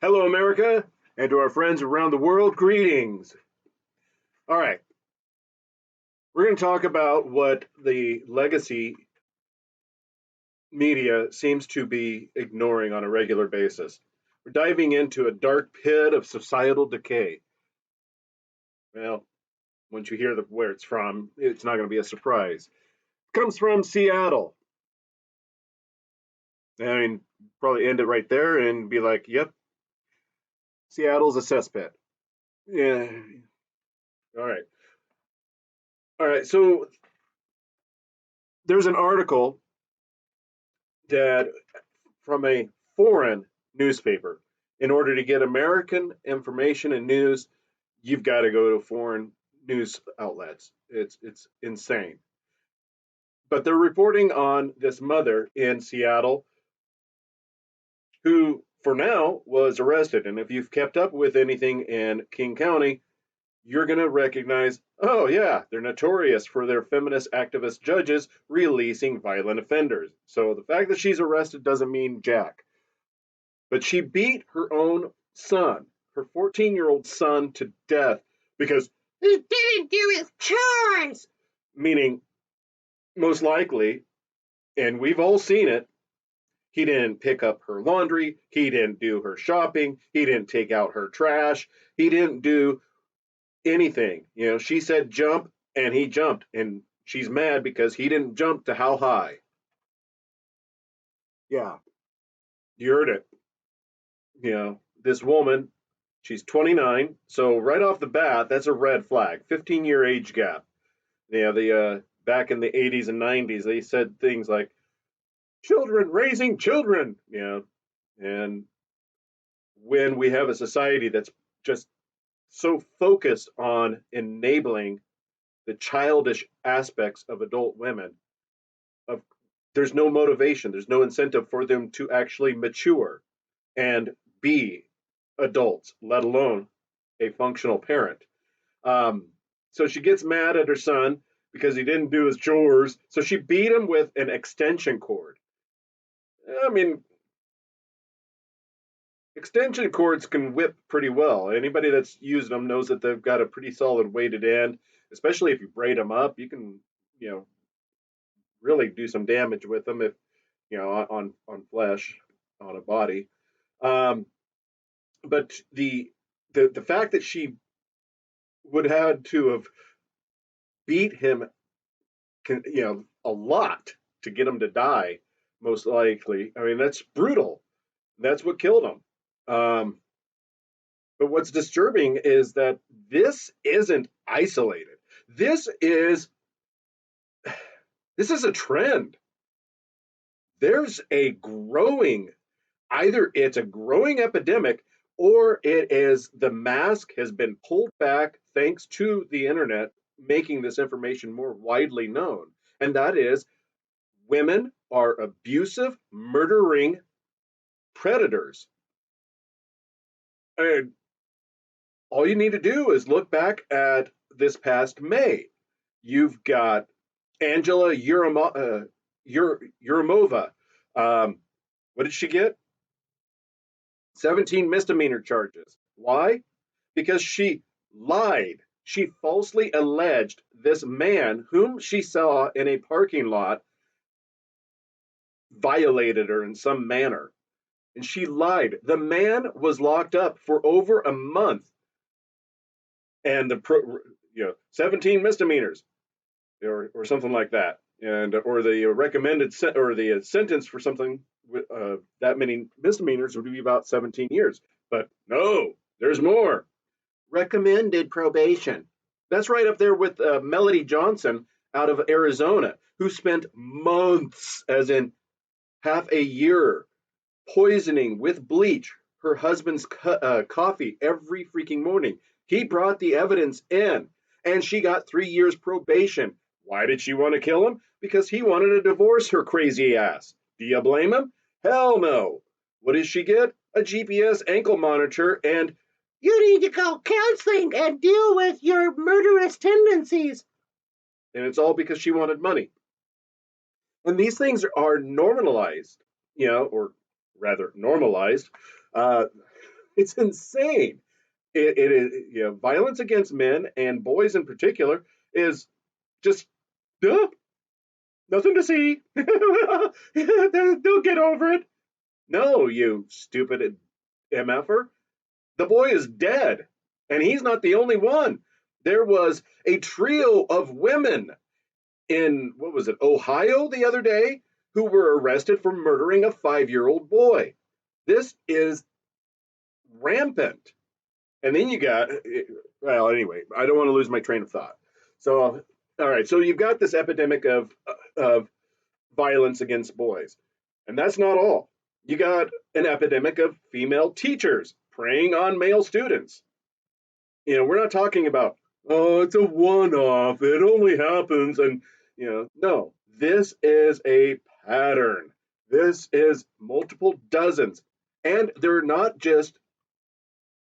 Hello, America, and to our friends around the world, greetings. All right, we're going to talk about what the legacy media seems to be ignoring on a regular basis. We're diving into a dark pit of societal decay. Well, once you hear where it's from, it's not going to be a surprise. It comes from Seattle. I mean, probably end it right there and be like, yep, Seattle's a cesspit. Yeah. All right. All right. So there's an article that from a foreign newspaper. In order to get American information and news, you've got to go to foreign news outlets. It's insane. But they're reporting on this mother in Seattle who, for now, was arrested. And if you've kept up with anything in King County, you're going to recognize, oh, yeah, they're notorious for their feminist activist judges releasing violent offenders. So the fact that she's arrested doesn't mean jack. But she beat her own son, her 14-year-old son, to death because he didn't do his chores. Meaning, most likely, and we've all seen it, he didn't pick up her laundry, he didn't do her shopping, he didn't take out her trash, he didn't do anything. You know, she said jump, and he jumped, and she's mad because he didn't jump to how high. Yeah, you heard it. You know, this woman, she's 29, so right off the bat, that's a red flag. 15-year age gap. Yeah, the back in the 80s and 90s, they said things like children raising children. You know, and when we have a society that's just so focused on enabling the childish aspects of adult women, of there's no motivation, there's no incentive for them to actually mature and be adults, let alone a functional parent. Um, so she gets mad at her son because he didn't do his chores. So she beat him with an extension cord. I mean, extension cords can whip pretty well. Anybody that's used them knows that they've got a pretty solid weighted end, especially if you braid them up. You can, you know, really do some damage with them if, you know, on flesh, on a body. Um, but the fact that she would have to have beat him, you know, a lot to get him to die, most likely. I mean, that's brutal. That's what killed him. But what's disturbing is that this isn't isolated. This is this is a trend. There's a growing, either it's a growing epidemic or it is the mask has been pulled back thanks to the internet making this information more widely known. And that is women are abusive, murdering predators. And all you need to do is look back at this past May. You've got Angela Yurimova. What did she get? 17 misdemeanor charges. Why? Because she lied. She falsely alleged this man, whom she saw in a parking lot, violated her in some manner. And she lied. The man was locked up for over a month, and you know, 17 misdemeanors or something like that, and or the recommended or the sentence for something with that many misdemeanors would be about 17 years. But no, there's more. Recommended probation. That's right up there with Melody Johnson out of Arizona, who spent months, as in half a year, poisoning with bleach her husband's coffee every freaking morning. He brought the evidence in, and she got 3 years probation. Why did she want to kill him? Because he wanted to divorce her crazy ass. Do you blame him? Hell no. What does she get? A GPS ankle monitor and you need to go counseling and deal with your murderous tendencies. And it's all because she wanted money. And these things are normalized, you know, or rather normalized. Uh, It's insane. It is, violence against men and boys in particular is just duh, nothing to see. They'll get over it. No, you stupid MFer. The boy is dead, and he's not the only one. There was a trio of women in, what was it, Ohio the other day, who were arrested for murdering a 5-year-old boy. This is rampant. And then you got, well, anyway, I don't want to lose my train of thought. So, all right, so you've got this epidemic of violence against boys. And that's not all. You got an epidemic of female teachers preying on male students. We're not talking about, oh, it's a one off, it only happens. And, no, this is a pattern. This is multiple dozens. And they're not just,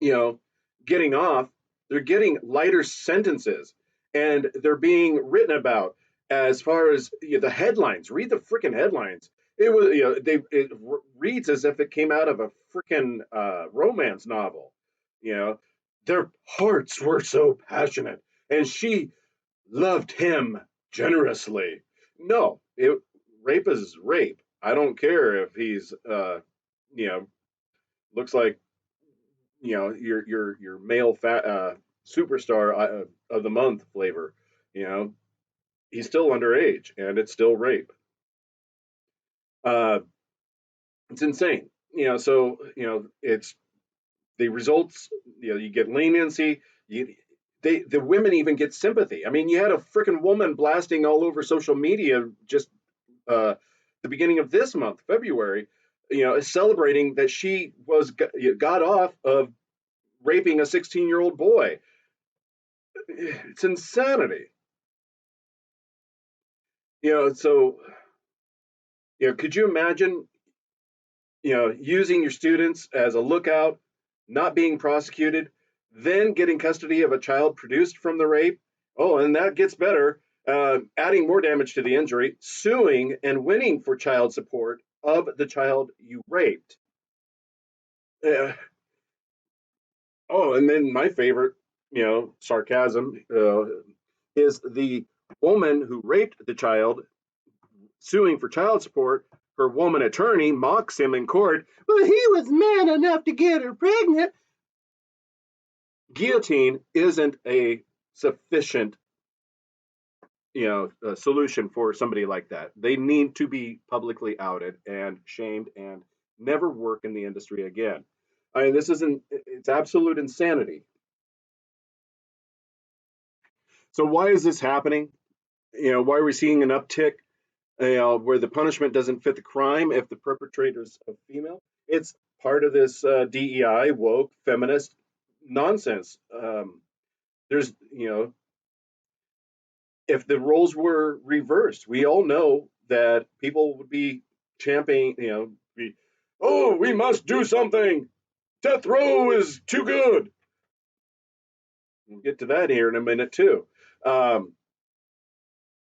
you know, getting off, they're getting lighter sentences and they're being written about as far as the headlines. Read the freaking headlines. It was, it reads as if it came out of a freaking romance novel. You know, their hearts were so passionate and she loved him generously. No, rape is rape. I don't care if he's, you know, looks like your male superstar of the month flavor. You know, he's still underage and it's still rape. Uh, it's insane. So it's the results. You get leniency. The women even get sympathy. I mean, you had a freaking woman blasting all over social media just the beginning of this month, February. Celebrating that she got off of raping a 16-year-old boy. It's insanity. So could you imagine using your students as a lookout, not being prosecuted, then getting custody of a child produced from the rape? Oh, and that gets better, adding more damage to the injury, suing and winning for child support of the child you raped. uh, oh, and then my favorite, sarcasm, is the woman who raped the child suing for child support. Her woman attorney mocks him in court. Well, he was man enough to get her pregnant. Guillotine isn't a sufficient, solution for somebody like that. They need to be publicly outed and shamed and never work in the industry again. I mean, it's absolute insanity. So why is this happening? Why are we seeing an uptick where the punishment doesn't fit the crime if the perpetrator is a female? It's part of this DEI, woke, feminist nonsense. There's, if the roles were reversed, we all know that people would be championing, oh, we must do something. Death row is too good. We'll get to that here in a minute, too. Um,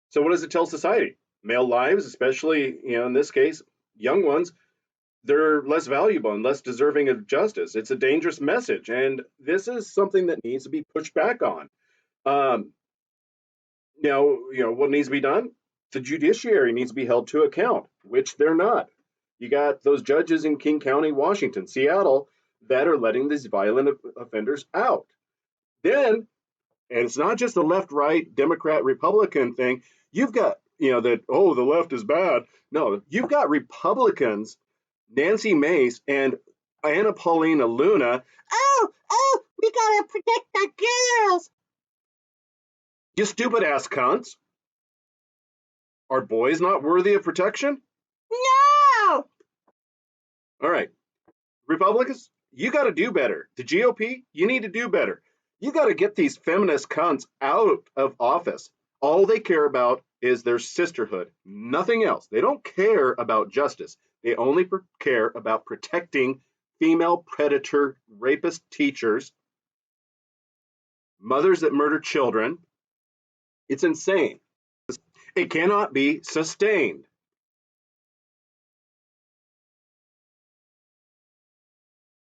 so, what does it tell society? Male lives, especially, in this case, young ones, they're less valuable and less deserving of justice. It's a dangerous message, and this is something that needs to be pushed back on. Um, Now, what needs to be done? The judiciary needs to be held to account, which they're not. You got those judges in King County, Washington, Seattle, that are letting these violent offenders out. Then, and it's not just the left, right, Democrat, Republican thing. You've got, that, oh, the left is bad. No, you've got Republicans, Nancy Mace and Anna Paulina Luna. Oh, we gotta protect the girls. You stupid ass cunts. Are boys not worthy of protection? No! All right. Republicans, you got to do better. The GOP, you need to do better. You got to get these feminist cunts out of office. All they care about is their sisterhood, nothing else. They don't care about justice. They only care about protecting female predator rapist teachers, mothers that murder children. It's insane. It cannot be sustained.